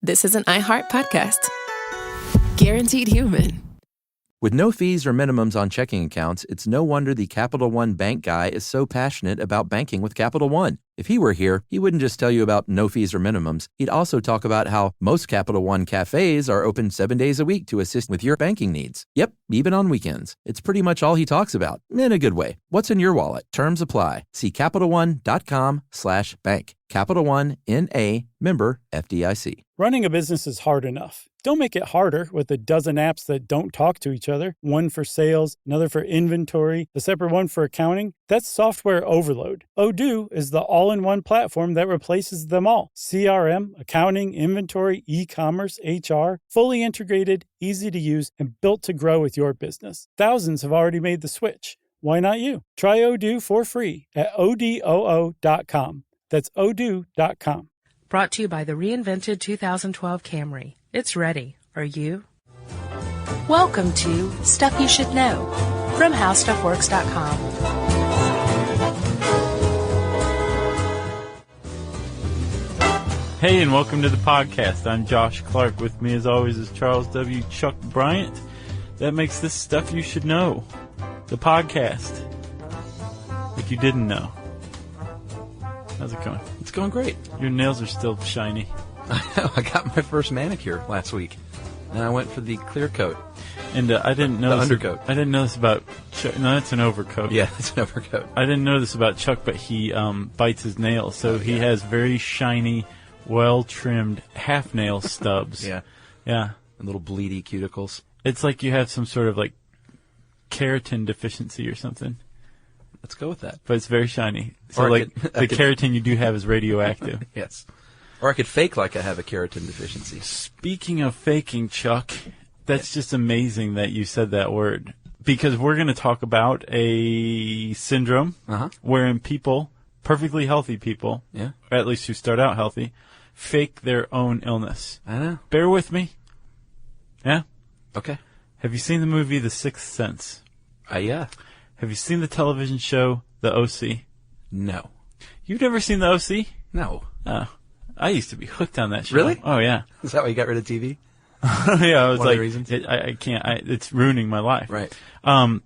this is an iHeart podcast. Guaranteed human. With no fees or minimums on checking accounts, it's no wonder the Capital One bank guy is so passionate about banking with Capital One. If he were here, he wouldn't just tell you about no fees or minimums. He'd also talk about how most Capital One cafes are open 7 days a week to assist with your banking needs. Yep, even on weekends. It's pretty much all he talks about, in a good way. What's in your wallet? Terms apply. See CapitalOne.com/bank. Capital One, N.A., member FDIC. Running a business is hard enough. Don't make it harder with a dozen apps that don't talk to each other. One for sales, another for inventory, a separate one for accounting. That's software overload. Odoo is the all-in-one platform that replaces them all. CRM, accounting, inventory, e-commerce, HR, fully integrated, easy to use, and built to grow with your business. Thousands have already made the switch. Why not you? Try Odoo for free at odoo.com. That's odoo.com. Brought to you by the reinvented 2012 Camry. It's ready. Are you? Welcome to Stuff You Should Know from HowStuffWorks.com. Hey, and welcome to the podcast. I'm Josh Clark. With me, as always, is Charles W. Chuck Bryant. That makes this Stuff You Should Know, the podcast. If you didn't know. How's it going? It's going great. Your nails are still shiny. I know. I got my first manicure last week, and I went for the clear coat. And I didn't know the undercoat. I didn't know this about Chuck. No, that's an overcoat. Yeah, it's an overcoat. I didn't know this about Chuck, but he bites his nails, so he has very shiny, well-trimmed half-nail stubs. Yeah. Yeah. And little bleedy cuticles. It's like you have some sort of, like, keratin deficiency or something. Let's go with that. But it's very shiny. So, Or like, the keratin you do have is radioactive. Yes. Or I could fake like I have a keratin deficiency. Speaking of faking, Chuck, that's just amazing that you said that word. Because we're going to talk about a syndrome wherein people, perfectly healthy people, or at least who start out healthy, fake their own illness. I know. Bear with me. Yeah? Okay. Have you seen the movie The Sixth Sense? Yeah. Have you seen the television show The O.C.? No. You've never seen The O.C.? No. Oh. I used to be hooked on that show. Really? Oh, yeah. Is that why you got rid of TV? Yeah, I was One like, of the reasons? I can't, it's ruining my life. Right. I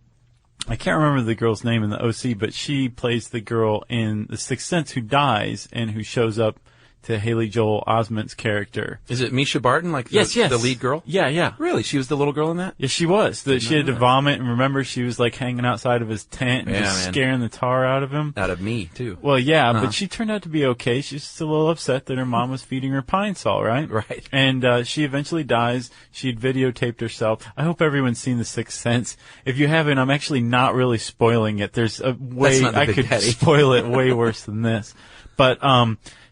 can't remember the girl's name in the OC, but she plays the girl in The Sixth Sense who dies and who shows up to Haley Joel Osment's character. Is it Misha Barton, like the, yes. the lead girl? Yeah, yeah. Really? She was the little girl in that? Yes, she was. She had to vomit, and remember, she was like hanging outside of his tent and just scaring the tar out of him. Out of me, too. Well, yeah, but she turned out to be okay. She's just a little upset that her mom was feeding her Pine Sol, right? Right. And she eventually dies. She'd videotaped herself. I hope everyone's seen The Sixth Sense. If you haven't, I'm actually not really spoiling it. There's a way I could spoil it way worse than this. But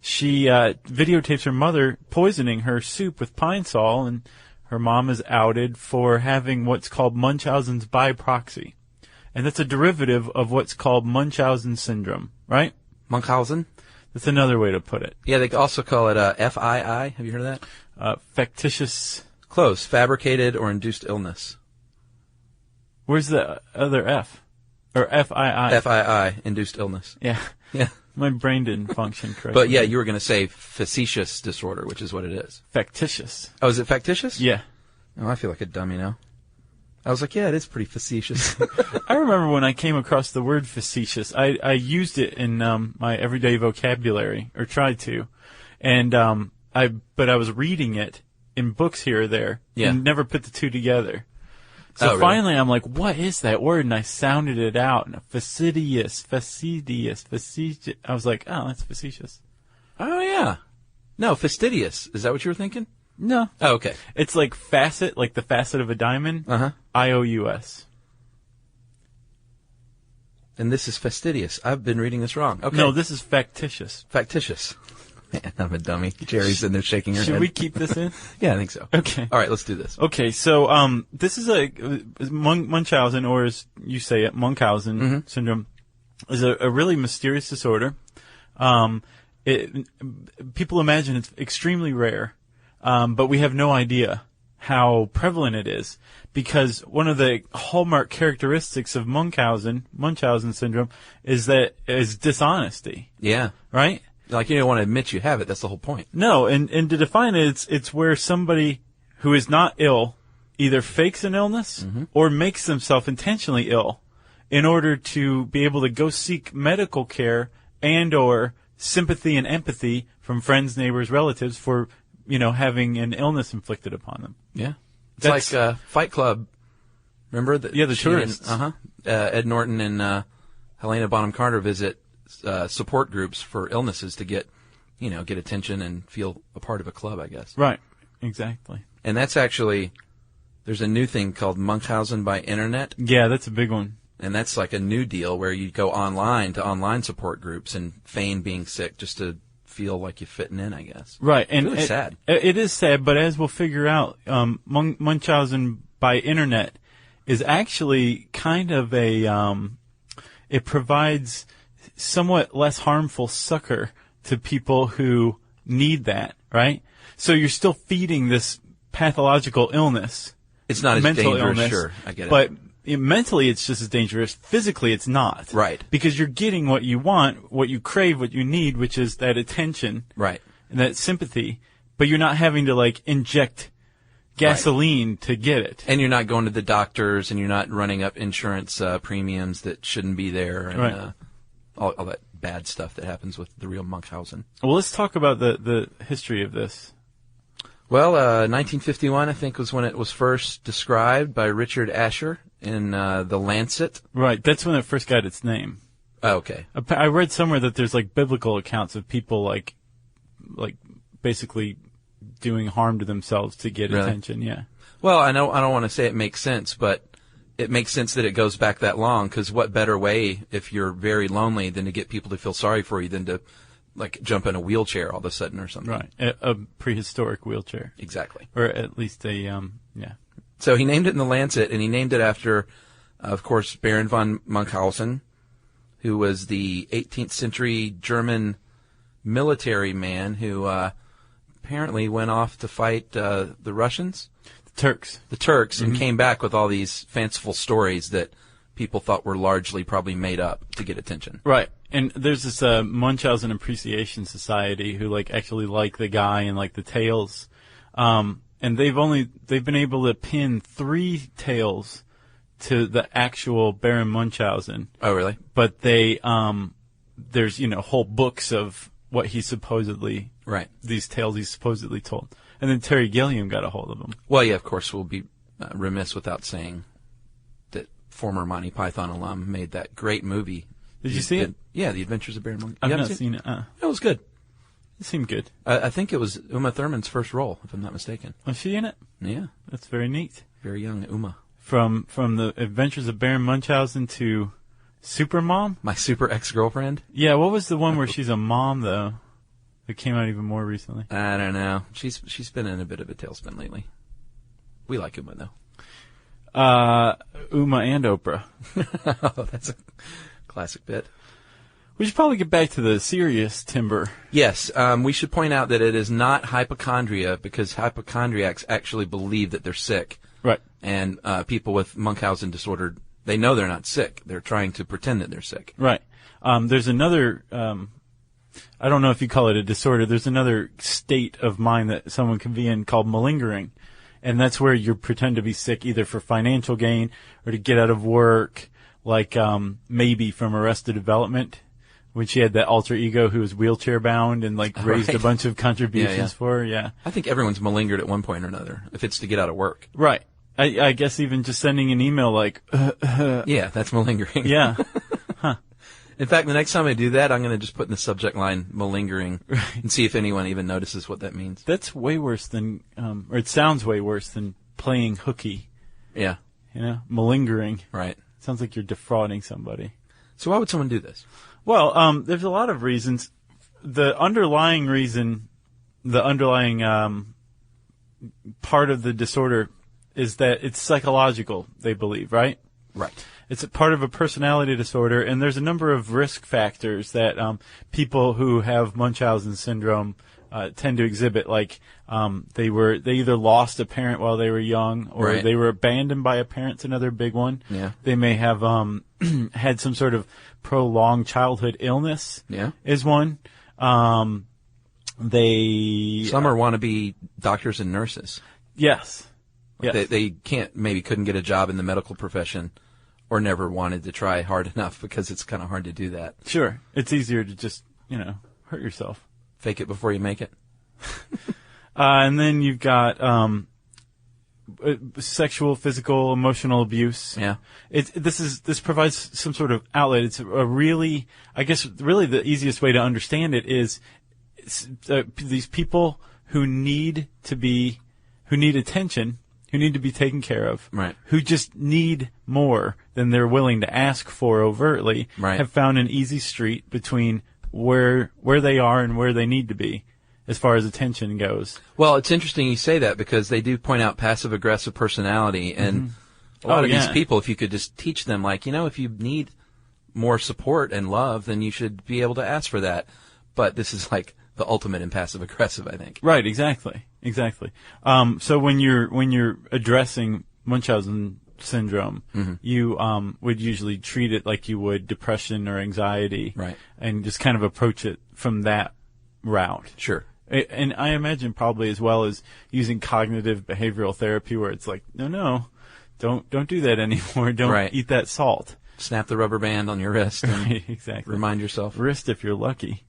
she videotapes her mother poisoning her soup with Pine Sol, and her mom is outed for having what's called Munchausen's by proxy. And that's a derivative of what's called Munchausen syndrome, right? Munchausen? That's another way to put it. Yeah, they also call it FII. Have you heard of that? Factitious. Close. Fabricated or induced illness. Where's the other F? Or FII? FII, induced illness. Yeah. Yeah. My brain didn't function correctly. But yeah, you were going to say facetious disorder, which is what it is. Factitious. Oh, is it factitious? Yeah. Oh, I feel like a dummy now. I was like, yeah, it is pretty facetious. I remember when I came across the word facetious, I used it in my everyday vocabulary, or tried to. And but I was reading it in books here or there, and never put the two together. So finally, I'm like, what is that word? And I sounded it out. And facetious. I was like, oh, that's facetious. Oh, yeah. No, fastidious. Is that what you were thinking? No. Oh, okay. It's like facet, like the facet of a diamond. IOUS. And this is fastidious. I've been reading this wrong. Okay. No, this is factitious. Factitious. Man, I'm a dummy. Jerry's in there shaking her head. Should we keep this in? Yeah, I think so. Okay. All right, let's do this. Okay, so this is Munchausen, or as you say it, Munchausen syndrome, is a really mysterious disorder. People imagine it's extremely rare, but we have no idea how prevalent it is, because one of the hallmark characteristics of Munchausen syndrome is dishonesty. Yeah. Right? Like, you don't want to admit you have it. That's the whole point. No, and to define it, it's where somebody who is not ill either fakes an illness or makes themselves intentionally ill in order to be able to go seek medical care and or sympathy and empathy from friends, neighbors, relatives for, having an illness inflicted upon them. Yeah. It's like Fight Club. Remember? The tourists. Ed Norton and Helena Bonham Carter visit support groups for illnesses to get attention and feel a part of a club, I guess. Right. Exactly. And that's actually, there's a new thing called Munchausen by internet. Yeah, that's a big one. And that's like a new deal where you go online to online support groups and feign being sick just to feel like you're fitting in, I guess. Right. And it's really sad. It is sad, but as we'll figure out, Munchausen by internet is actually kind of it provides somewhat less harmful succor to people who need that, right? So you're still feeding this pathological illness. It's not as mental dangerous, illness, sure, I get it. But mentally it's just as dangerous. Physically it's not. Right. Because you're getting what you want, what you crave, what you need, which is that attention. Right. And that sympathy. But you're not having to, inject gasoline to get it. And you're not going to the doctors, and you're not running up insurance premiums that shouldn't be there, and all that bad stuff that happens with the real Munchausen. Well, let's talk about the history of this. Well, 1951, I think, was when it was first described by Richard Asher in The Lancet. Right, that's when it first got its name. Oh, okay. I read somewhere that there's biblical accounts of people like basically doing harm to themselves to get attention. Yeah. Well, I don't want to say it makes sense, but it makes sense that it goes back that long, because what better way, if you're very lonely, than to get people to feel sorry for you than to jump in a wheelchair all of a sudden or something. Right. A prehistoric wheelchair. Exactly. Or at least a yeah. So he named it in The Lancet, and he named it after, of course, Baron von Munchausen, who was the 18th century German military man who apparently went off to fight the Russians. The Turks, and came back with all these fanciful stories that people thought were largely probably made up to get attention. Right. And there's this Munchausen Appreciation Society who actually like the guy and like the tales. And they've been able to pin 3 tales to the actual Baron Munchausen. Oh, really? But there's whole books of what he supposedly, these tales he supposedly told. And then Terry Gilliam got a hold of him. Well, yeah, of course, we'll be remiss without saying that former Monty Python alum made that great movie. Did you see it? Yeah, The Adventures of Baron Munchausen. I've not seen it. It was good. It seemed good. I think it was Uma Thurman's first role, if I'm not mistaken. Was she in it? Yeah. That's very neat. Very young Uma. From The Adventures of Baron Munchausen to Supermom? My Super Ex-Girlfriend? Yeah, what was the one where she's a mom, though? It came out even more recently. I don't know. She's been in a bit of a tailspin lately. We like Uma, though. Uma and Oprah. Oh, that's a classic bit. We should probably get back to the serious timber. Yes, we should point out that it is not hypochondria, because hypochondriacs actually believe that they're sick. Right. And people with Munchausen disorder, they know they're not sick. They're trying to pretend that they're sick. Right. There's another, I don't know if you call it a disorder, there's another state of mind that someone can be in called malingering. And that's where you pretend to be sick either for financial gain or to get out of work, like maybe from Arrested Development, when she had that alter ego who was wheelchair bound and raised a bunch of contributions for her. Yeah. I think everyone's malingered at one point or another, if it's to get out of work. Right. I guess even just sending an email yeah, that's malingering. Yeah. Huh. In fact, the next time I do that, I'm going to just put in the subject line malingering and see if anyone even notices what that means. That's way worse than, or it sounds way worse than playing hooky. Yeah. Malingering. Right. Sounds like you're defrauding somebody. So why would someone do this? Well, there's a lot of reasons. The underlying part of the disorder is that it's psychological, they believe, right? Right. It's a part of a personality disorder, and there's a number of risk factors that people who have Munchausen syndrome tend to exhibit, like they either lost a parent while they were young, or they were abandoned by a parent. It's another big one. Yeah. They may have had some sort of prolonged childhood illness. Yeah. Is one. Some are wannabe doctors and nurses. Yes. Yes. They couldn't get a job in the medical profession, or never wanted to try hard enough because it's kind of hard to do that. Sure. It's easier to just, hurt yourself. Fake it before you make it. And then you've got sexual, physical, emotional abuse. Yeah. This provides some sort of outlet. It's really the easiest way to understand it is these people who need attention, who need to be taken care of, right, who just need more than they're willing to ask for overtly, right, have found an easy street between where they are and where they need to be as far as attention goes. Well, it's interesting you say that because they do point out passive-aggressive personality, and a lot of these people, if you could just teach them, if you need more support and love, then you should be able to ask for that. But this is like the ultimate in passive-aggressive, I think. Right, exactly. So when you're addressing Munchausen syndrome, you would usually treat it like you would depression or anxiety, right, and just kind of approach it from that route. Sure. And I imagine probably as well as using cognitive behavioral therapy, where it's like, no, don't do that anymore. Don't eat that salt. Snap the rubber band on your wrist. And right, exactly. Remind yourself. Wrist if you're lucky.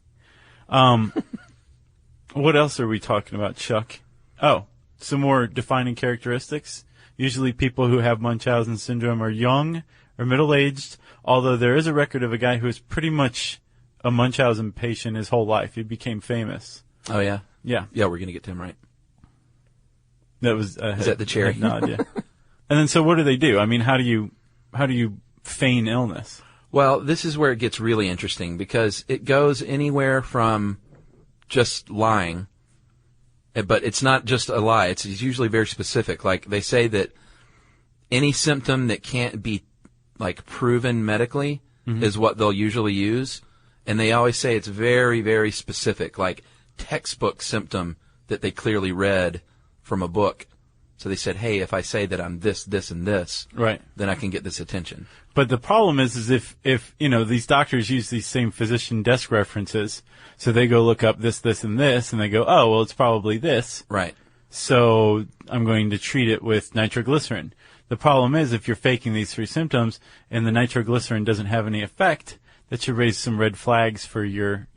What else are we talking about, Chuck? Oh, some more defining characteristics. Usually people who have Munchausen syndrome are young or middle-aged, although there is a record of a guy who was pretty much a Munchausen patient his whole life. He became famous. Oh, yeah? Yeah. Yeah, we're going to get to him right. That was is that the cherry? Nod, yeah. And then so what do they do? I mean, how do you feign illness? Well, this is where it gets really interesting because it goes anywhere from just lying, but it's not just a lie. It's usually very specific. Like they say that any symptom that can't be proven medically is what they'll usually use. And they always say it's very, very specific, like textbook symptom that they clearly read from a book. So they said, hey, if I say that I'm this, this, and this, right, then I can get this attention. But the problem is if these doctors use these same physician desk references, so they go look up this, this, and this, and they go, oh, well, it's probably this. Right. So I'm going to treat it with nitroglycerin. The problem is if you're faking these three symptoms and the nitroglycerin doesn't have any effect, that should raise some red flags for your,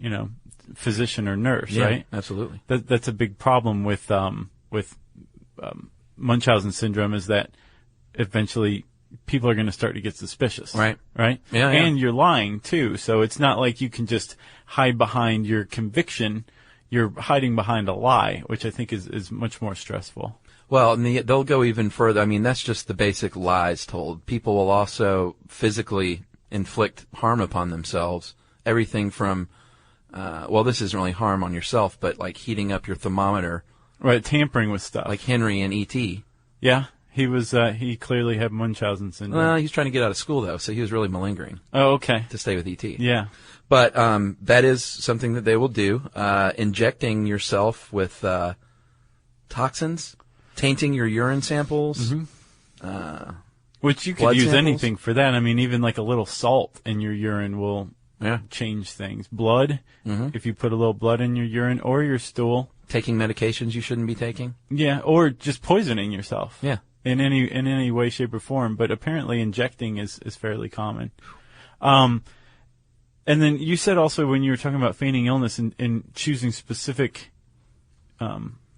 physician or nurse, yeah, right? Absolutely. That's a big problem with Munchausen syndrome is that eventually people are going to start to get suspicious. Right. Right? Yeah, and you're lying, too. So it's not like you can just hide behind your conviction. You're hiding behind a lie, which I think is much more stressful. Well, and they'll go even further. I mean, that's just the basic lies told. People will also physically inflict harm upon themselves. Everything from, this isn't really harm on yourself, but like heating up your thermometer. Right, tampering with stuff. Like Henry in E.T. Yeah, he clearly had Munchausen syndrome. Well, he was trying to get out of school, though, so he was really malingering. Oh, okay. To stay with E.T. Yeah. But that is something that they will do, injecting yourself with toxins, tainting your urine samples. Mm-hmm. Which you could use anything for that. I mean, even like a little salt in your urine will change things. Blood, if you put a little blood in your urine or your stool. Taking medications you shouldn't be taking? Yeah, or just poisoning yourself. Yeah. In any way, shape, or form. But apparently injecting is fairly common. And then you said also when you were talking about feigning illness and choosing specific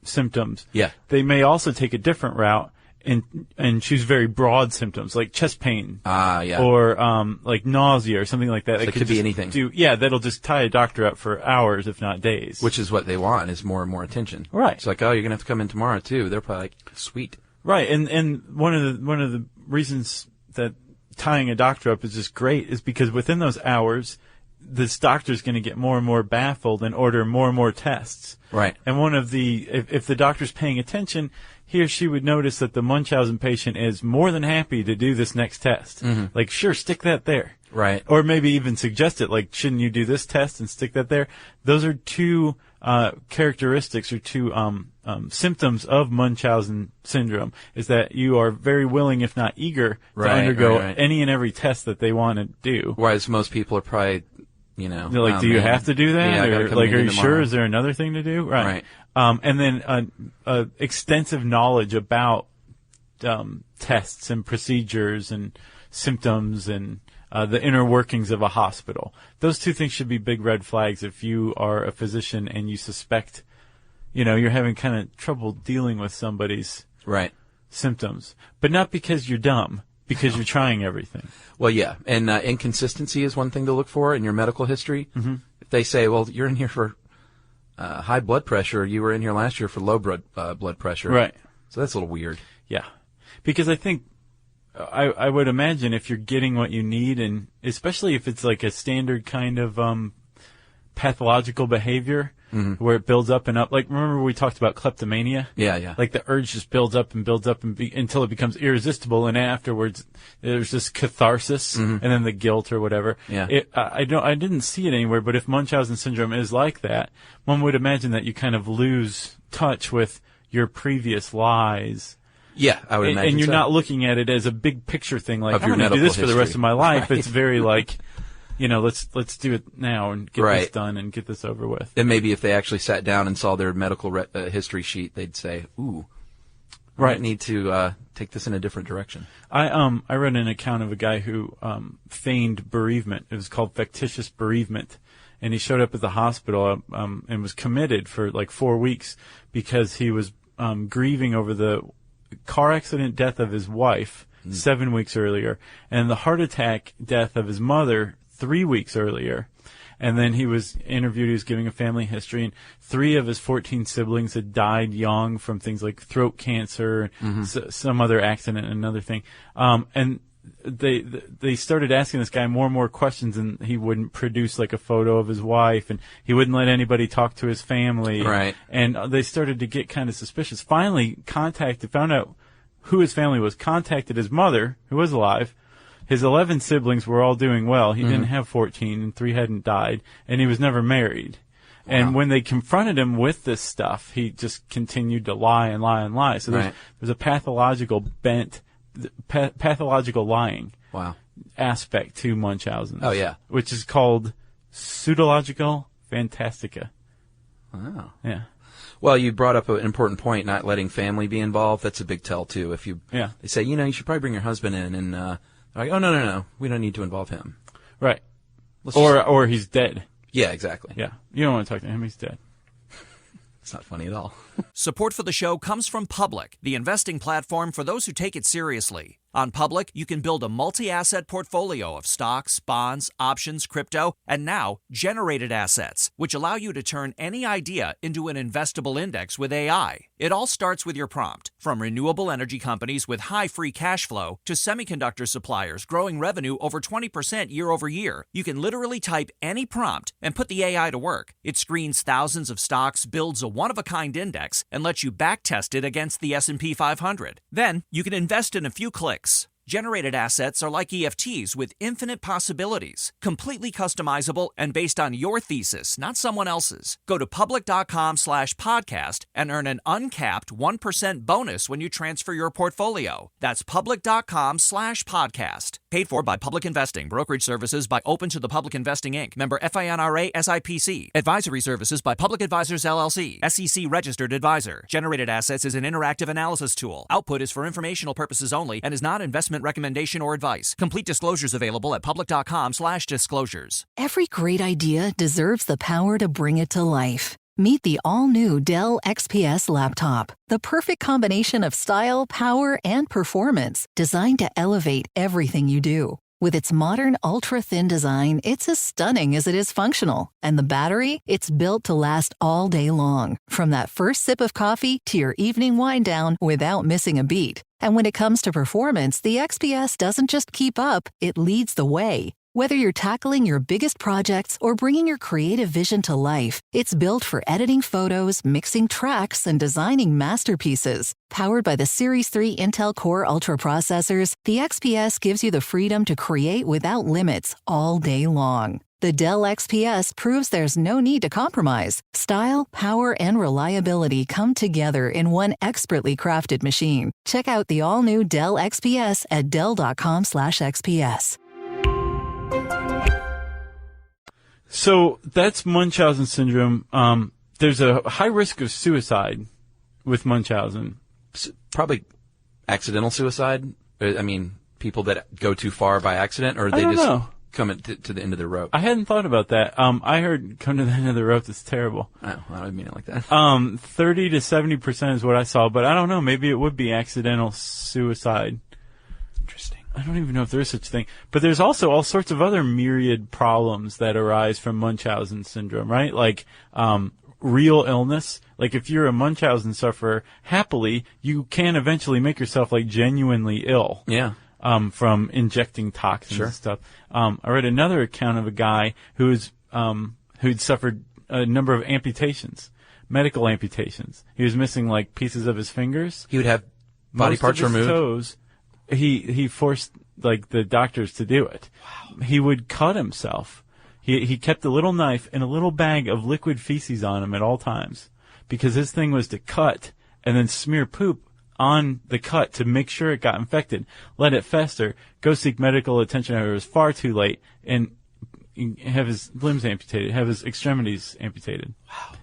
symptoms, they may also take a different route and choose very broad symptoms like chest pain, or like nausea or something like that. So it could be anything. That'll just tie a doctor up for hours, if not days. Which is what they want, is more and more attention. Right. It's like, oh, you're gonna have to come in tomorrow too. They're probably like, sweet. Right, and one of the reasons that tying a doctor up is just great is because within those hours, this doctor's going to get more and more baffled and order more and more tests. Right. And one of if the doctor's paying attention, he or she would notice that the Munchausen patient is more than happy to do this next test. Mm-hmm. Like, sure, stick that there. Right. Or maybe even suggest it, like, shouldn't you do this test and stick that there? Those are two characteristics or two symptoms of Munchausen syndrome, is that you are very willing, if not eager, to undergo any and every test that they want to do. Whereas most people are probably They're like, do you have to do that? Yeah, I gotta or come like, in are you tomorrow. sure? Is there another thing to do? Right. And then extensive knowledge about tests and procedures and symptoms and the inner workings of a hospital. Those two things should be big red flags if you are a physician and you suspect, you're having kind of trouble dealing with somebody's symptoms. But not because you're dumb, because you're trying everything. Well, yeah. And inconsistency is one thing to look for in your medical history. Mm-hmm. If they say, well, you're in here for high blood pressure, you were in here last year for low blood pressure. Right. So that's a little weird. Yeah. Because I think, I would imagine if you're getting what you need, and especially if it's like a standard kind of pathological behavior where it builds up and up. Like, remember we talked about kleptomania? Yeah. Like the urge just builds up and builds up until it becomes irresistible, and afterwards there's this catharsis and then the guilt or whatever. Yeah. I didn't see it anywhere, but if Munchausen syndrome is like that, one would imagine that you kind of lose touch with your previous lies. Yeah, I would imagine. And you're so. not looking at it as a big picture thing, like, Of I'm your going to do medical this for the history. rest of my life. Right. It's very like, let's do it now and get this done and get this over with. And maybe if they actually sat down and saw their medical history sheet, they'd say, ooh, might need to take this in a different direction. I read an account of a guy who feigned bereavement. It was called factitious bereavement. And he showed up at the hospital and was committed for like 4 weeks because he was grieving over the car accident death of his wife 7 weeks earlier and the heart attack death of his mother 3 weeks earlier. And then he was interviewed. He was giving a family history, and 3 of his 14 siblings had died young from things like throat cancer, some other accident, and another thing. And they started asking this guy more and more questions, and he wouldn't produce like a photo of his wife, and he wouldn't let anybody talk to his family. Right. And they started to get kind of suspicious. Finally, found out who his family was, contacted his mother, who was alive. His 11 siblings were all doing well. He didn't have 14, and 3 hadn't died, and he was never married. Wow. And when they confronted him with this stuff, he just continued to lie and lie and lie. So there's a pathological bent, pathological lying aspect to Munchausen. Oh, yeah. Which is called pseudological fantastica. Wow. Yeah. Well, you brought up an important point, not letting family be involved. That's a big tell, too. If they say, you should probably bring your husband in, and they're like, oh, no, we don't need to involve him. Right. Or he's dead. Yeah, exactly. Yeah. You don't want to talk to him. He's dead. It's not funny at all. Support for the show comes from Public, the investing platform for those who take it seriously. On Public, you can build a multi-asset portfolio of stocks, bonds, options, crypto, and now generated assets, which allow you to turn any idea into an investable index with AI. It all starts with your prompt, from renewable energy companies with high free cash flow to semiconductor suppliers growing revenue over 20% year over year. You can literally type any prompt and put the AI to work. It screens thousands of stocks, builds a one-of-a-kind index, and lets you backtest it against the S&P 500. Then, you can invest in a few clicks. Generated assets are like EFTs with infinite possibilities, completely customizable and based on your thesis, not someone else's. Go to public.com/podcast and earn an uncapped 1% bonus when you transfer your portfolio. That's public.com/podcast. Paid for by Public Investing. Brokerage services by Open to the Public Investing, Inc. Member FINRA SIPC. Advisory services by Public Advisors LLC. SEC registered advisor. Generated assets is an interactive analysis tool. Output is for informational purposes only and is not investment recommendation or advice. Complete disclosures available at public.com/disclosures. Every great idea deserves the power to bring it to life. Meet the all-new Dell XPS laptop, the perfect combination of style, power, and performance, designed to elevate everything you do. With its modern, ultra-thin design, it's as stunning as it is functional. And the battery? It's built to last all day long, from that first sip of coffee to your evening wind down without missing a beat. And when it comes to performance, the XPS doesn't just keep up, it leads the way. Whether you're tackling your biggest projects or bringing your creative vision to life, it's built for editing photos, mixing tracks, and designing masterpieces. Powered by the Series 3 Intel Core Ultra processors, the XPS gives you the freedom to create without limits all day long. The Dell XPS proves there's no need to compromise. Style, power, and reliability come together in one expertly crafted machine. Check out the all-new Dell XPS at dell.com/XPS. So that's Munchausen syndrome. There's a high risk of suicide with Munchausen. Probably accidental suicide. I mean, people that go too far by accident, or they just come to the end of the rope. I hadn't thought about that. I heard come to the end of the rope. That's terrible. Oh, I don't mean it like that. 30 to 70% is what I saw, but I don't know. Maybe it would be accidental suicide. Interesting. I don't even know if there is such a thing. But there's also all sorts of other myriad problems that arise from Munchausen syndrome, right? Like real illness. Like if you're a Munchausen sufferer, happily, you can eventually make yourself like genuinely ill. Yeah. From injecting toxins and stuff. I read another account of a guy who'd suffered a number of amputations, medical amputations. He was missing like pieces of his fingers. He would have body parts removed. Toes. He forced like the doctors to do it. Wow. He would cut himself. He kept a little knife and a little bag of liquid feces on him at all times because his thing was to cut and then smear poop on the cut to make sure it got infected, let it fester, go seek medical attention after it was far too late, and have his limbs amputated, have his extremities amputated. Wow.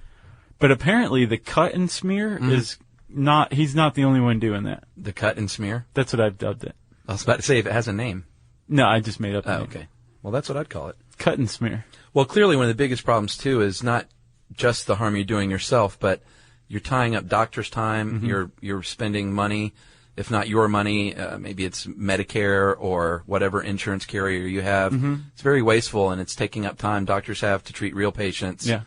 But apparently the cut and smear is not, he's not the only one doing that. The cut and smear? That's what I've dubbed it. I was about to say if it has a name. No, I just made up the name. Okay. Well, that's what I'd call it. Cut and smear. Well, clearly one of the biggest problems, too, is not just the harm you're doing yourself, but you're tying up doctor's time. You're spending money, if not your money, maybe it's Medicare or whatever insurance carrier you have. It's very wasteful, and it's taking up time doctors have to treat real patients. Yeah.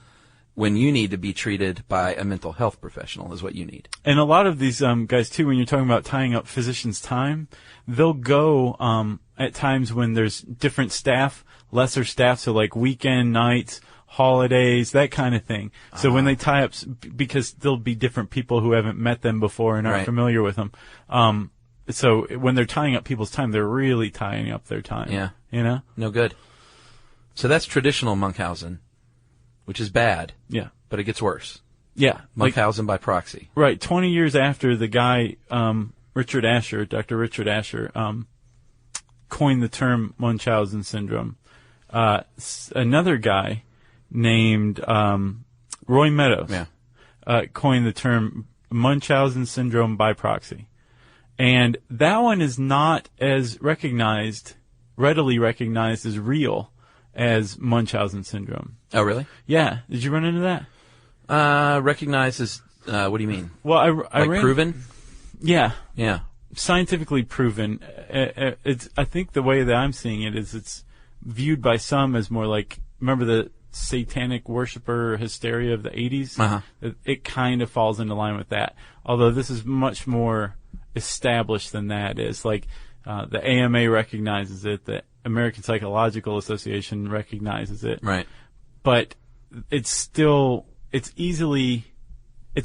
When you need to be treated by a mental health professional is what you need. And a lot of these guys, too, when you're talking about tying up physicians' time, they'll go at times when there's different staff, lesser staff, so like weekend nights, holidays, that kind of thing. So when they tie up, because there'll be different people who haven't met them before and aren't familiar with them. So when they're tying up people's time, they're really tying up their time. Yeah. You know? No good. So that's traditional Munchausen, which is bad. Yeah. But it gets worse. Yeah. Munchausen by proxy. Right. 20 years after the guy, Dr. Richard Asher, coined the term Munchausen syndrome, another guy named Roy Meadows coined the term Munchausen syndrome by proxy. And that one is not as readily recognized as real as Munchausen syndrome. Oh, really? Yeah. Did you run into that? Recognized as, what do you mean? Well, I like proven? Yeah. Yeah. Scientifically proven. I think the way that I'm seeing it is it's viewed by some as more like, remember the satanic worshiper hysteria of the 80s? It kind of falls into line with that. Although this is much more established than that is. Like, the AMA recognizes it, the American Psychological Association recognizes it. Right. But it's a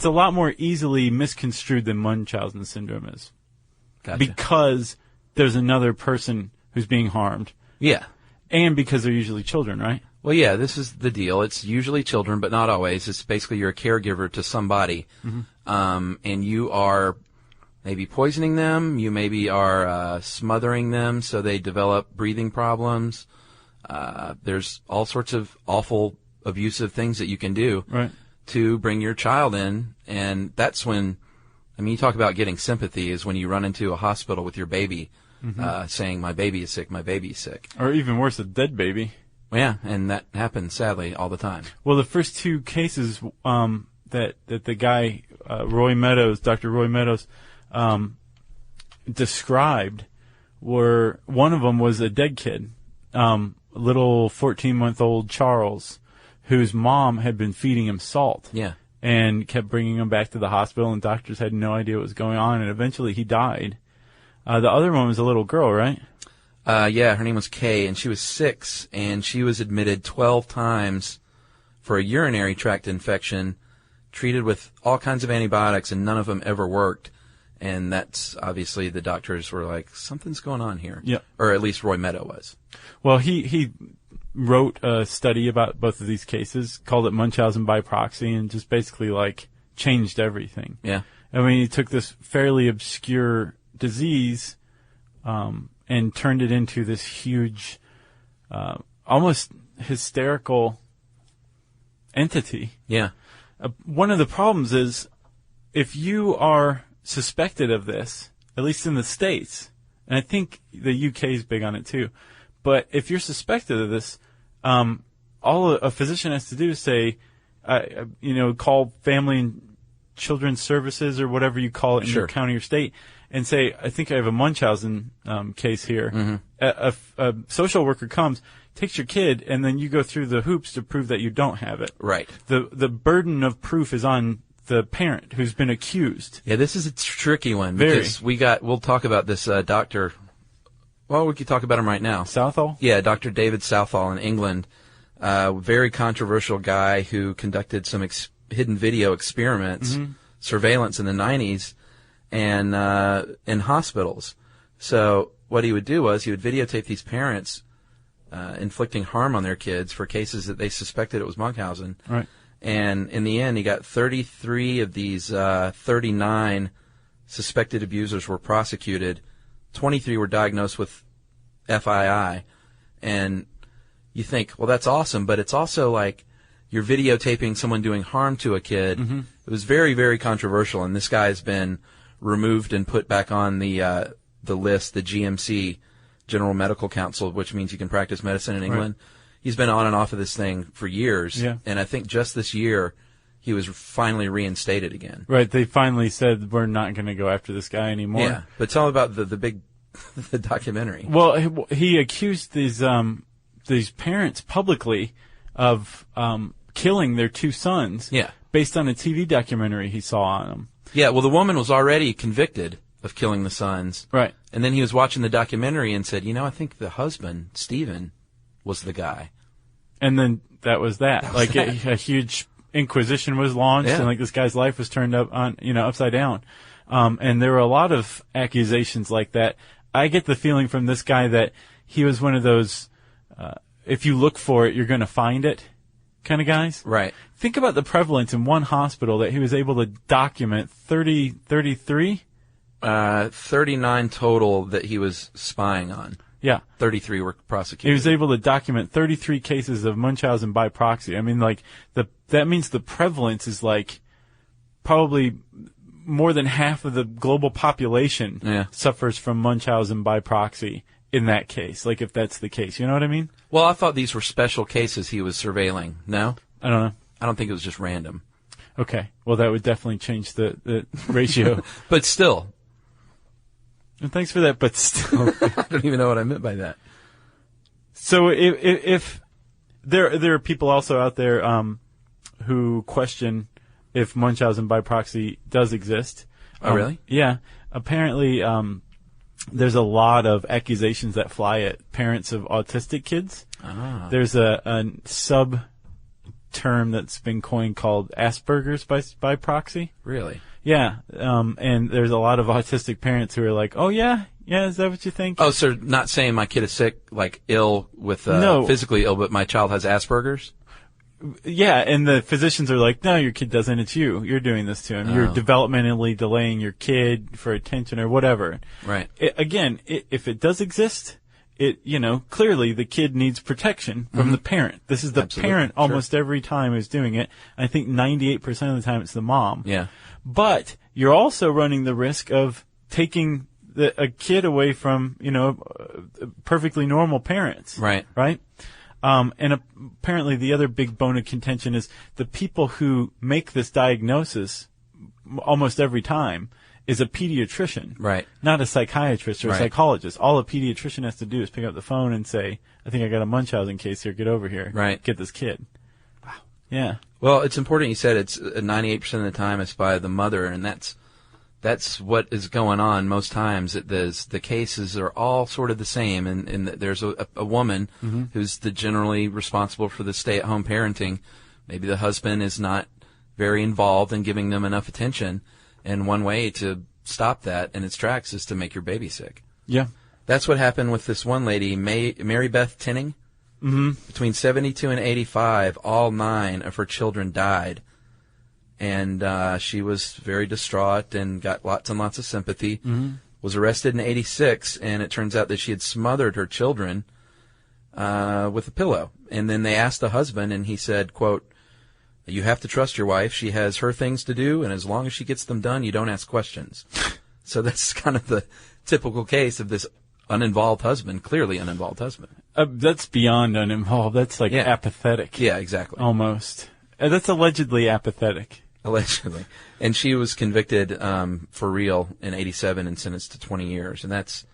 lot more easily misconstrued than Munchausen syndrome is. Gotcha. Because there's another person who's being harmed. Yeah. And because they're usually children, right? Well, yeah, this is the deal. It's usually children, but not always. It's basically you're a caregiver to somebody, and you are maybe poisoning them. You maybe are smothering them so they develop breathing problems. There's all sorts of awful, abusive things that you can do to bring your child in, and that's when, I mean, you talk about getting sympathy is when you run into a hospital with your baby saying, my baby is sick, my baby is sick. Or even worse, a dead baby. Yeah, and that happens, sadly, all the time. Well, the first two cases that the guy, Dr. Roy Meadows, described were, one of them was a dead kid, little 14-month-old Charles, whose mom had been feeding him salt. Yeah. And kept bringing him back to the hospital, and doctors had no idea what was going on, and eventually he died. The other one was a little girl, right? Yeah, her name was Kay, and she was 6, and she was admitted 12 times for a urinary tract infection, treated with all kinds of antibiotics, and none of them ever worked. And that's obviously the doctors were like, something's going on here. Yeah. Or at least Roy Meadow was. Well, he wrote a study about both of these cases, called it Munchausen by proxy, and just basically like changed everything. Yeah. I mean, he took this fairly obscure disease, and turned it into this huge, almost hysterical entity. Yeah. One of the problems is if you are suspected of this, at least in the States, and I think the UK is big on it too, but if you're suspected of this, all a physician has to do is say, call Family and Children's Services or whatever you call it in your county or state, and say, I think I have a Munchausen case here. Mm-hmm. A social worker comes, takes your kid, and then you go through the hoops to prove that you don't have it. Right. The burden of proof is on the parent who's been accused. Yeah, this is a tricky one because we'll talk about this doctor. Well, we could talk about him right now. Southall? Yeah, Dr. David Southall in England. Very controversial guy who conducted some hidden video experiments, surveillance in the 90s, and in hospitals. So what he would do was he would videotape these parents inflicting harm on their kids for cases that they suspected it was Munchausen. Right. And in the end, he got 33 of these 39 suspected abusers were prosecuted. 23 were diagnosed with FII. And you think, well, that's awesome, but it's also like you're videotaping someone doing harm to a kid. Mm-hmm. It was very, very controversial, and this guy's been removed and put back on the list, the GMC, General Medical Council, which means you can practice medicine in England. Right. He's been on and off of this thing for years, and I think just this year he was finally reinstated again. Right, they finally said, we're not going to go after this guy anymore. Yeah, but tell about the big the documentary. Well, he accused these parents publicly of killing their two sons based on a TV documentary he saw on them. Yeah, well, the woman was already convicted of killing the sons. Right. And then he was watching the documentary and said, I think the husband, Stephen, was the guy. And then that was that. A huge inquisition was launched, and this guy's life was turned upside down. And there were a lot of accusations like that. I get the feeling from this guy that he was one of those, if you look for it, you're going to find it kind of guys. Right. Think about the prevalence in one hospital that he was able to document 33? 39 total that he was spying on. Yeah. 33 were prosecuted. He was able to document 33 cases of Munchausen by proxy. I mean, that means the prevalence is probably more than half of the global population suffers from Munchausen by proxy in that case, if that's the case. You know what I mean? Well, I thought these were special cases he was surveilling. No? I don't know. I don't think it was just random. Okay. Well, that would definitely change the ratio. But still. And thanks for that, but still. I don't even know what I meant by that. So if there are people also out there who question if Munchausen by proxy does exist. Oh, really? Yeah. Apparently, there's a lot of accusations that fly at parents of autistic kids. Ah. There's a sub-term that's been coined called Asperger's by proxy. Really? Yeah. And there's a lot of autistic parents who are like, oh, yeah, is that what you think? Oh, so not saying my kid is sick, ill with, no. physically ill, but my child has Asperger's? Yeah, and the physicians are like, no, your kid doesn't, it's you. You're doing this to him. Oh. You're developmentally delaying your kid for attention or whatever. Right. If it does exist, clearly the kid needs protection from the parent. This is the parent almost every time who's doing it. I think 98% of the time it's the mom. Yeah. But you're also running the risk of taking a kid away from, perfectly normal parents. Right. Right? And apparently the other big bone of contention is the people who make this diagnosis almost every time is a pediatrician. Right. Not a psychiatrist or a psychologist. All a pediatrician has to do is pick up the phone and say, I think I got a Munchausen case here, get over here. Right. Get this kid. Wow. Yeah. Well, it's important you said it's 98% of the time it's by the mother, and that's what is going on most times. The cases are all sort of the same, and there's a woman who's generally responsible for the stay-at-home parenting. Maybe the husband is not very involved in giving them enough attention, and one way to stop that in its tracks is to make your baby sick. Yeah. That's what happened with this one lady, Mary Beth Tinning. Mm-hmm. Between 72 and 85, all 9 of her children died. And she was very distraught and got lots and lots of sympathy. Mm-hmm. Was arrested in 86, and it turns out that she had smothered her children with a pillow. And then they asked the husband, and he said, quote, You have to trust your wife. She has her things to do, and as long as she gets them done, you don't ask questions. So that's kind of the typical case of this uninvolved husband, clearly uninvolved husband. That's beyond uninvolved. That's like apathetic. Yeah, exactly. Almost. That's allegedly apathetic. Allegedly. And she was convicted for real in 1987 and sentenced to 20 years. And that's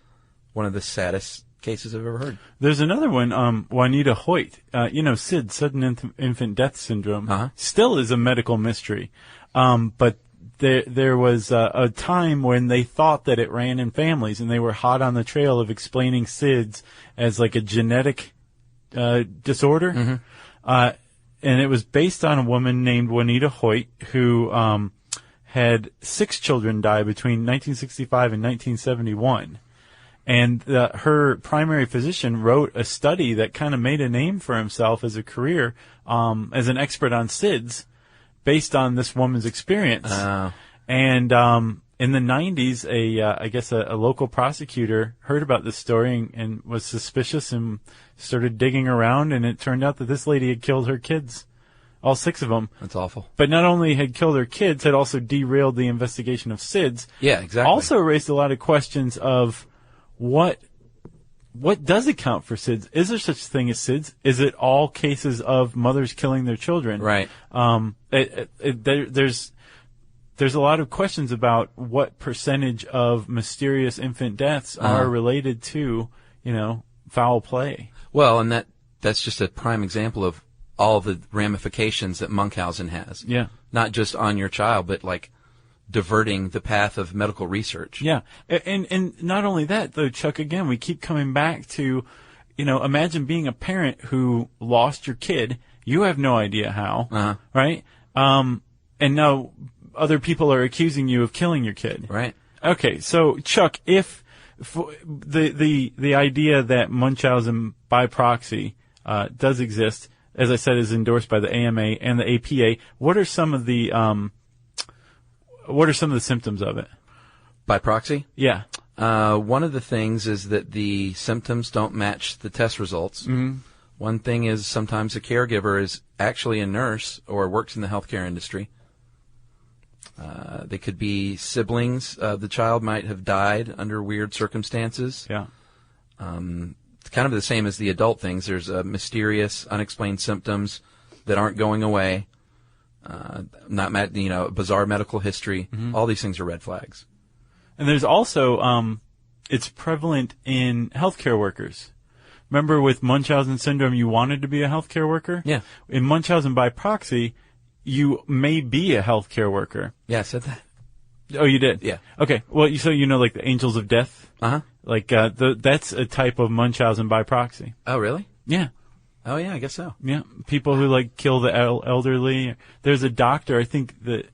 one of the saddest cases I've ever heard. There's another one, Juanita Hoyt. SID, sudden infant death syndrome, still is a medical mystery. But there was a time when they thought that it ran in families, and they were hot on the trail of explaining SIDS as like a genetic disorder. Mm-hmm. And it was based on a woman named Juanita Hoyt who had 6 children die between 1965 and 1971. And her primary physician wrote a study that kind of made a name for himself as a career as an expert on SIDS based on this woman's experience. And in the 90s, a local prosecutor heard about this story and was suspicious and started digging around, and it turned out that this lady had killed her kids, all 6 of them. That's awful. But not only had killed her kids, had also derailed the investigation of SIDS. Yeah, exactly. Also raised a lot of questions of what does account for SIDS? Is there such a thing as SIDS? Is it all cases of mothers killing their children? Right. There's a lot of questions about what percentage of mysterious infant deaths are related to, foul play. Well, and that's just a prime example of all the ramifications that Munchausen has. Yeah. Not just on your child, but like diverting the path of medical research. Yeah. And not only that, though, Chuck, again, we keep coming back to, imagine being a parent who lost your kid. You have no idea how, right? And now other people are accusing you of killing your kid. Right. Okay, so Chuck, if the idea that Munchausen by proxy does exist, as I said, is endorsed by the AMA and the APA, what are some of the symptoms of it? By proxy? Yeah. One of the things is that the symptoms don't match the test results. Mm-hmm. One thing is sometimes a caregiver is actually a nurse or works in the healthcare industry. They could be siblings. The child might have died under weird circumstances. Yeah. It's kind of the same as the adult things. There's mysterious, unexplained symptoms that aren't going away. Bizarre medical history. Mm-hmm. All these things are red flags. And there's also, it's prevalent in healthcare workers. Remember with Munchausen syndrome, you wanted to be a healthcare worker? Yeah. In Munchausen by proxy, you may be a healthcare worker. Yeah, I said that. Oh, you did? Yeah. Okay. Well, like the angels of death? Uh-huh. Like, that's a type of Munchausen by proxy. Oh, really? Yeah. Oh, yeah, I guess so. Yeah. People who, kill the elderly. There's a doctor, I think the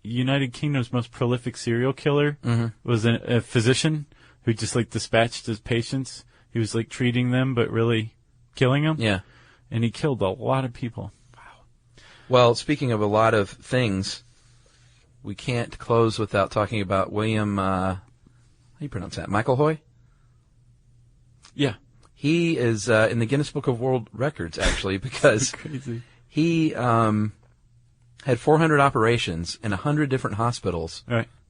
United Kingdom's most prolific serial killer was a physician who just, dispatched his patients. He was, treating them, but really killing them. Yeah. And he killed a lot of people. Well, speaking of a lot of things, we can't close without talking about William, how do you pronounce that? Michael Hoy? Yeah. He is in the Guinness Book of World Records, actually, because crazy. He had 400 operations in 100 different hospitals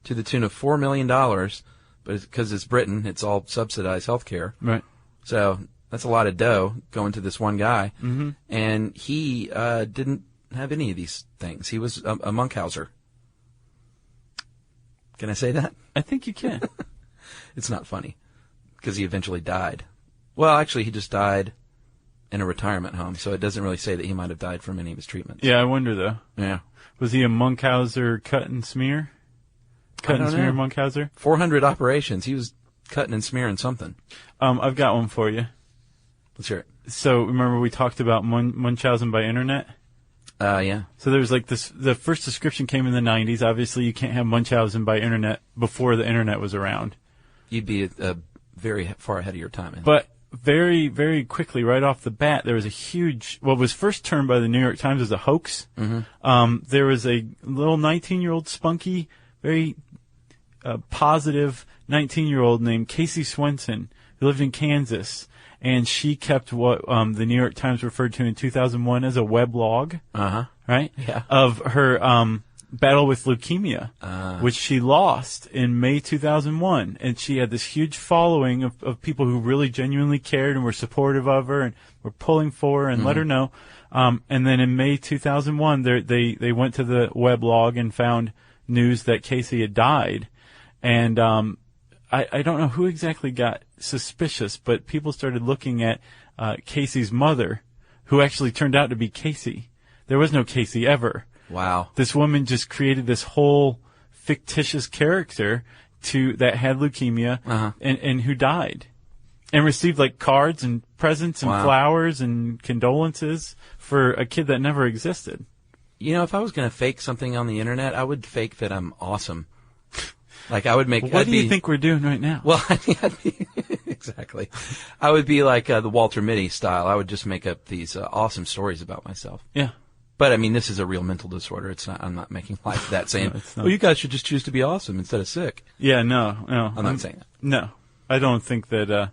to the tune of $4 million, but because it's Britain, it's all subsidized health care. Right. So that's a lot of dough going to this one guy. Mm-hmm. And he didn't have any of these things. He was a Munchauser. Can I say that? I think you can. It's not funny because he eventually died. Well, actually, he just died in a retirement home, so it doesn't really say that he might have died from any of his treatments. Yeah, I wonder, though. Yeah. Was he a Munchauser cut and smear? Cut and smear Munchauser? 400 operations. He was cutting and smearing something. I've got one for you. Let's hear it. So, remember we talked about Munchausen by internet? Yeah. So there was the first description came in the 90s. Obviously, you can't have Munchausen by internet before the internet was around. You'd be very far ahead of your time. But very, very quickly, right off the bat, there was a huge, what was first termed by the New York Times as a hoax. Mm-hmm. There was a little 19-year-old spunky, very positive 19-year-old named Casey Swenson who lived in Kansas. And she kept what the New York Times referred to in 2001 as a weblog. Uh-huh. right? Yeah. Of her battle with leukemia, which she lost in May 2001. And she had this huge following of people who really genuinely cared and were supportive of her and were pulling for her and let her know. And then in May 2001, they went to the weblog and found news that Casey had died. And I don't know who exactly got suspicious, but people started looking at Casey's mother, who actually turned out to be Casey. There was no Casey ever. Wow. This woman just created this whole fictitious character that had leukemia and who died. And received like cards and presents and flowers and condolences for a kid that never existed. You know, if I was going to fake something on the internet, I would fake that I'm awesome. Like I would make. What do you think we're doing right now? Well, I'd be exactly. I would be like the Walter Mitty style. I would just make up these awesome stories about myself. Yeah. But I mean, this is a real mental disorder. It's not. I'm not making light of that saying, No, "Well, you guys should just choose to be awesome instead of sick." Yeah. No. I'm not saying that. No, I don't think that.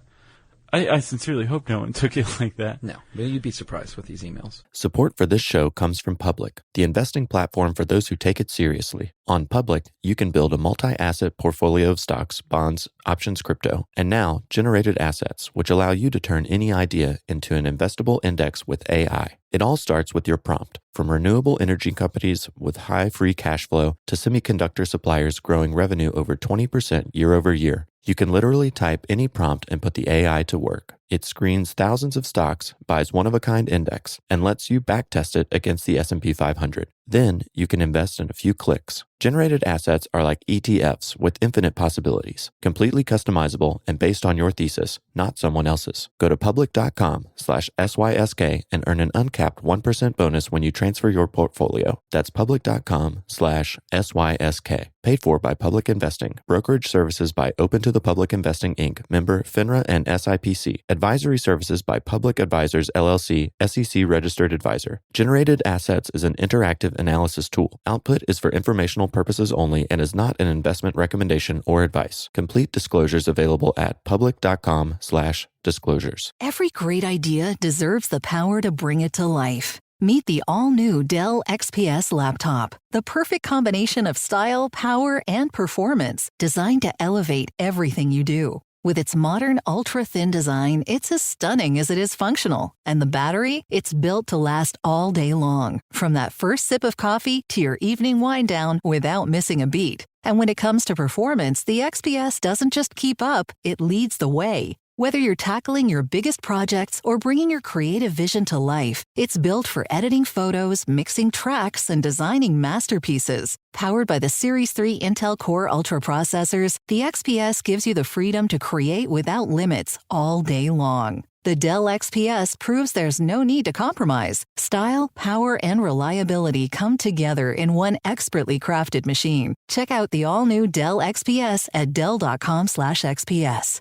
I sincerely hope no one took it like that. No, but you'd be surprised with these emails. Support for this show comes from Public, the investing platform for those who take it seriously. On Public, you can build a multi-asset portfolio of stocks, bonds, options, crypto, and now generated assets, which allow you to turn any idea into an investable index with AI. It all starts with your prompt, from renewable energy companies with high free cash flow to semiconductor suppliers growing revenue over 20% year over year. You can literally type any prompt and put the AI to work. It screens thousands of stocks, buys one-of-a-kind index, and lets you backtest it against the S&P 500. Then you can invest in a few clicks. Generated assets are like ETFs with infinite possibilities, completely customizable and based on your thesis, not someone else's. Go to public.com/SYSK and earn an uncapped 1% bonus when you transfer your portfolio. That's public.com/SYSK. Paid for by Public Investing. Brokerage services by Open to the Public Investing, Inc., member FINRA and SIPC. Advisory services by Public Advisors, LLC, SEC registered advisor. Generated Assets is an interactive analysis tool. Output is for informational purposes only and is not an investment recommendation or advice. Complete disclosures available at public.com/disclosures. Every great idea deserves the power to bring it to life. Meet the all-new Dell XPS laptop, the perfect combination of style, power, and performance, designed to elevate everything you do. With its modern, ultra-thin design, it's as stunning as it is functional. And the battery? It's built to last all day long, from that first sip of coffee to your evening wind down without missing a beat. And when it comes to performance, the XPS doesn't just keep up, it leads the way. Whether you're tackling your biggest projects or bringing your creative vision to life, it's built for editing photos, mixing tracks, and designing masterpieces. Powered by the Series 3 Intel Core Ultra processors, the XPS gives you the freedom to create without limits all day long. The Dell XPS proves there's no need to compromise. Style, power, and reliability come together in one expertly crafted machine. Check out the all-new Dell XPS at dell.com/XPS.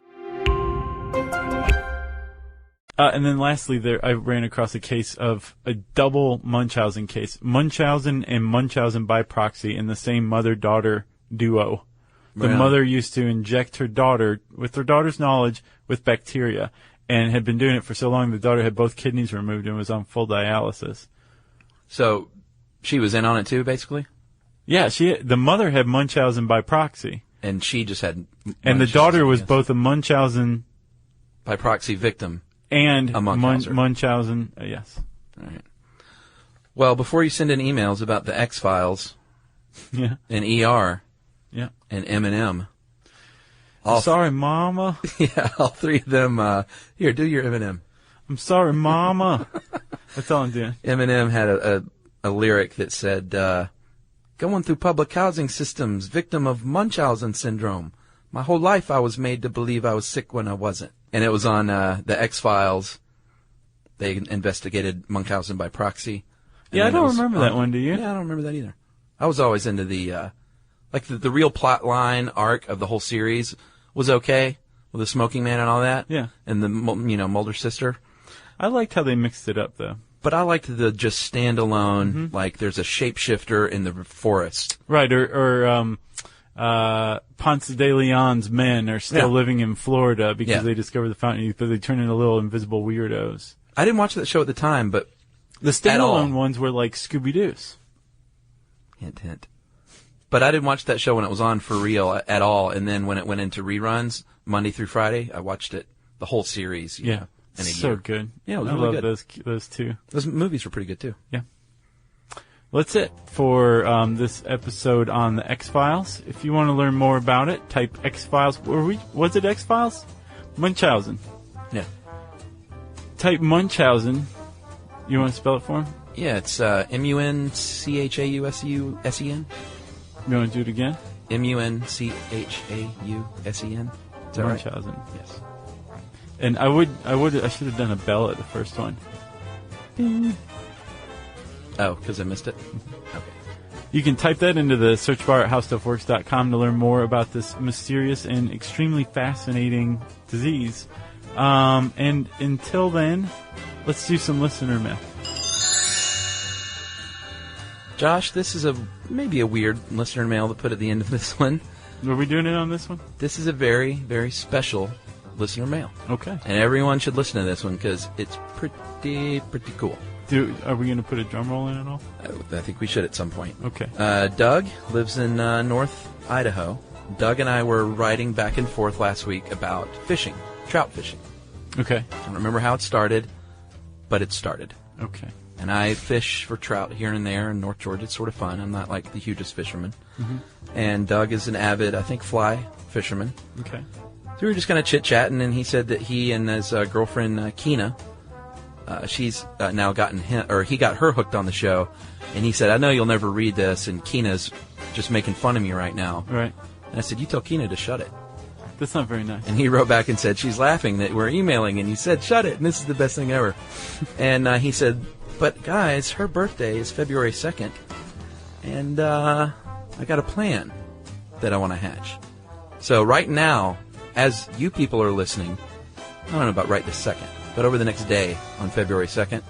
And then lastly, I ran across a case of a double Munchausen case. Munchausen and Munchausen by proxy in the same mother-daughter duo. The mother used to inject her daughter, with her daughter's knowledge, with bacteria, and had been doing it for so long the daughter had both kidneys removed and was on full dialysis. So she was in on it too, basically? Yeah, the mother had Munchausen by proxy. And she just had And the daughter was both a Munchausen by proxy victim. And a Munchausen, yes. All right. Well, before you send in emails about the X-Files, yeah, and ER, yeah, and M&M, sorry, Mama. Yeah, all three of them. Here, do your M&M. I'm sorry, Mama. That's all I'm doing. M&M had a lyric that said, "Going through public housing systems, victim of Munchausen syndrome. My whole life I was made to believe I was sick when I wasn't." And it was on the X-Files. They investigated Munchausen by proxy. Yeah, I don't remember that one, do you? Yeah, I don't remember that either. I was always into the real plot line arc of the whole series was okay, with the smoking man and all that. Yeah. And the, Mulder's sister. I liked how they mixed it up, though. But I liked the just standalone, like there's a shapeshifter in the forest. Right, or Ponce de Leon's men are still living in Florida because they discovered the fountain youth, but they turn into little invisible weirdos. I didn't watch that show at the time, but The standalone ones were like Scooby-Doo's. Hint, hint. But I didn't watch that show when it was on for real at all. And then when it went into reruns, Monday through Friday, I watched it, the whole series. In a year. Good. Yeah, it was I really love good. those two. Those movies were pretty good, too. Yeah. Well, that's it for this episode on the X-Files. If you want to learn more about it, type X-Files. Was it X-Files? Munchausen. Yeah. Type Munchausen. You want to spell it for him? Yeah, it's Munchausen. You want to do it again? Munchausen. Is that Munchausen. Right? Yes. And I should have done a bell at the first one. Ding. Oh, because I missed it? Okay. You can type that into the search bar at howstuffworks.com to learn more about this mysterious and extremely fascinating disease. And until then, let's do some listener mail. Josh, this is maybe a weird listener mail to put at the end of this one. Are we doing it on this one? This is a very, very special listener mail. Okay. And everyone should listen to this one because it's pretty cool. Are we going to put a drum roll in at all? I think we should at some point. Okay. Doug lives in North Idaho. Doug and I were riding back and forth last week about fishing, trout fishing. Okay. I don't remember how it started, but it started. Okay. And I fish for trout here and there in North Georgia. It's sort of fun. I'm not like the hugest fisherman. Mm-hmm. And Doug is an avid, I think, fly fisherman. Okay. So we were just kind of chit-chatting, and he said that he and his girlfriend, Keena, she's now he got her hooked on the show. And he said, I know you'll never read this, and Keena's just making fun of me right now. Right. And I said, you tell Keena to shut it. That's not very nice. And he wrote back and said, she's laughing that we're emailing, and you said, shut it, and this is the best thing ever. And he said, but guys, her birthday is February 2nd, and I got a plan that I want to hatch. So right now, as you people are listening, I don't know about right this second, but over the next day on February 2nd,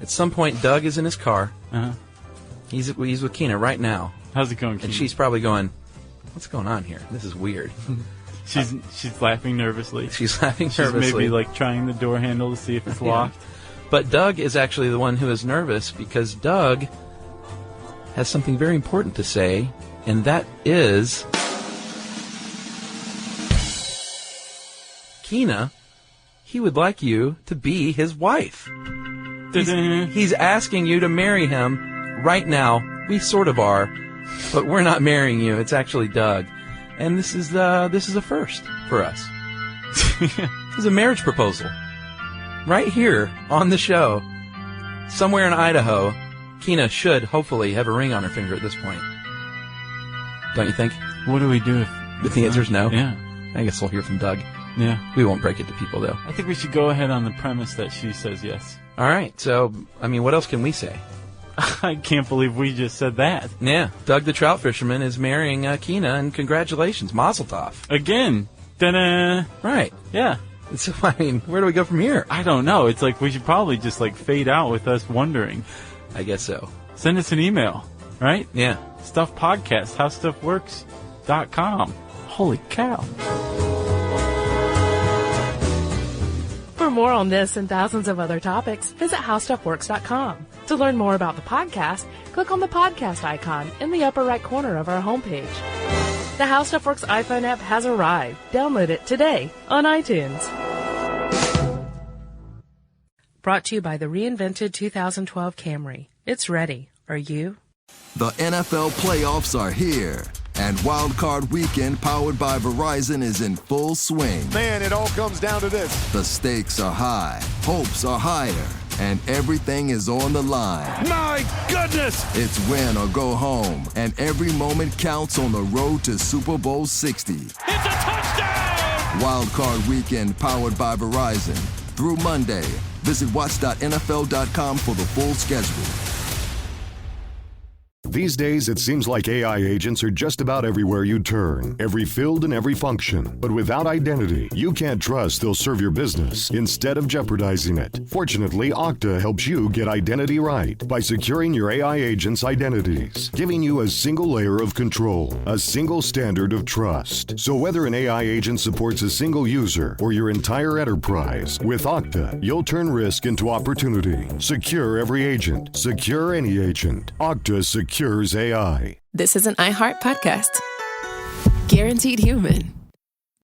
at some point, Doug is in his car. Uh-huh. He's with Keena right now. How's it going, Keena? And she's probably going, what's going on here? This is weird. She's laughing nervously. She's laughing nervously. She's maybe like trying the door handle to see if it's locked. But Doug is actually the one who is nervous because Doug has something very important to say, and that is Keena, he would like you to be his wife. He's asking you to marry him right now. We sort of are, but we're not marrying you. It's actually Doug. And this is a first for us. This is a marriage proposal. Right here on the show, somewhere in Idaho, Keena should hopefully have a ring on her finger at this point. Don't you think? What do we do if the answer is no? Yeah. I guess we'll hear from Doug. Yeah. We won't break it to people, though. I think we should go ahead on the premise that she says yes. All right. So, I mean, what else can we say? I can't believe we just said that. Yeah. Doug the trout fisherman is marrying Keena, and congratulations. Mazel tov. Again. Ta-da. Right. Yeah. So, I mean, where do we go from here? I don't know. It's like we should probably just like fade out with us wondering. I guess so. Send us an email, right? Yeah. Stuff Podcast, howstuffworks.com. Holy cow. For more on this and thousands of other topics, visit howstuffworks.com. To learn more about the podcast, click on the podcast icon in the upper right corner of our homepage. The How Stuff Works iPhone app has arrived. Download it today on iTunes. Brought to you by the reinvented 2012 Camry. It's ready. Are you? The NFL playoffs are here, and Wild Card Weekend powered by Verizon is in full swing. Man, it all comes down to this. The stakes are high, hopes are higher, and everything is on the line. My goodness! It's win or go home, and every moment counts on the road to Super Bowl 60. It's a touchdown! Wild Card Weekend powered by Verizon. Through Monday. Visit watch.nfl.com for the full schedule. These days, it seems like AI agents are just about everywhere you turn, every field and every function. But without identity, you can't trust they'll serve your business instead of jeopardizing it. Fortunately, Okta helps you get identity right by securing your AI agents' identities, giving you a single layer of control, a single standard of trust. So whether an AI agent supports a single user or your entire enterprise, with Okta, you'll turn risk into opportunity. Secure every agent. Secure any agent. Okta secures AI. This is an iHeart podcast. Guaranteed Human.